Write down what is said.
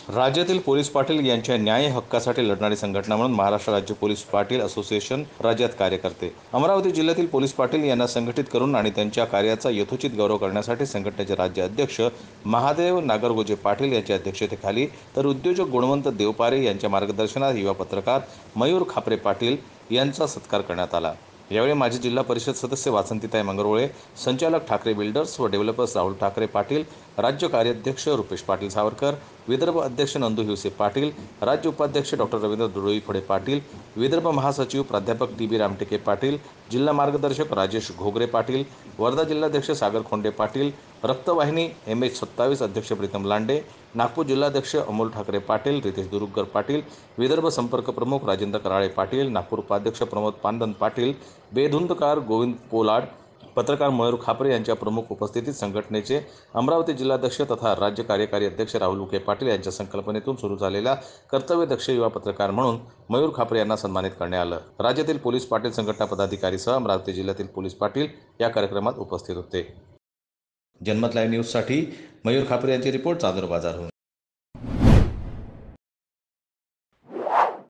राज्यातील पोलीस पाटील यांच्या न्याय हक्कासाठी लढणारी संघटना म्हणून महाराष्ट्र राज्य पोलीस पाटील असोसिएशन राज्यात कार्य करते। अमरावती जिल्ह्यातील पोलीस पाटील यांना संघटित करून आणि त्यांच्या कार्याचा यथोचित गौरव करण्यासाठी संघटनेचे राज्य अध्यक्ष महादेव नागरगोजे पाटील यांच्या अध्यक्षतेखाली तर उद्योजक गुणवंत देवपारे यांच्या मार्गदर्शनात युवा पत्रकार मयूर खापरे पाटील यांचा सत्कार करण्यात आला। यावेळी माजी जिल्हा परिषद सदस्य वासंतीताई मंगरुळे, संचालक ठाकरे बिल्डर्स व डेव्हलपर्स राहुल ठाकरे पाटील, राज्य कार्याध्यक्ष रुपेश पाटील सावरकर, विदर्भ अध्यक्ष नंदू हिवसे पाटील, राज्य उपाध्यक्ष डॉक्टर रवींद्र दुडोईफळे पाटील, विदर्भ महासचिव प्राध्यापक टी बी रामटेके पाटील, जिल्हा मार्गदर्शक राजेश घोगरे पाटील, वर्धा जिल्हाध्यक्ष सागर खोंडे पाटील, रक्तवाहिनी MH27 अध्यक्ष प्रीतम लांडे, नागपूर जिल्हाध्यक्ष अमोल ठाकरे पाटील, रितेश दुरुगकर पाटील, विदर्भ संपर्क प्रमुख राजेंद्र कराळे पाटील, नागपूर उपाध्यक्ष प्रमोद पांडन पाटील, बेधुंदकार गोविंद पोलाड, पत्रकार मयूर खापरे यांच्या प्रमुख उपस्थितीत संघटनेचे अमरावती जिल्हाध्यक्ष तथा राज्य कार्यकारी अध्यक्ष राहुल विखे पाटील यांच्या संकल्पनेतून सुरू झालेल्या कर्तव्यदक्ष युवा पत्रकार म्हणून मयूर खापरे यांना सन्मानित करण्यात आलं। राज्यातील पोलीस पाटील संघटना पदाधिकारीसह अमरावती जिल्ह्यातील पोलीस पाटील या कार्यक्रमात उपस्थित होते। जनमत लाईव्ह न्यूजसाठी मयूर खापरे यांची रिपोर्ट, चांदूर बाजारहून।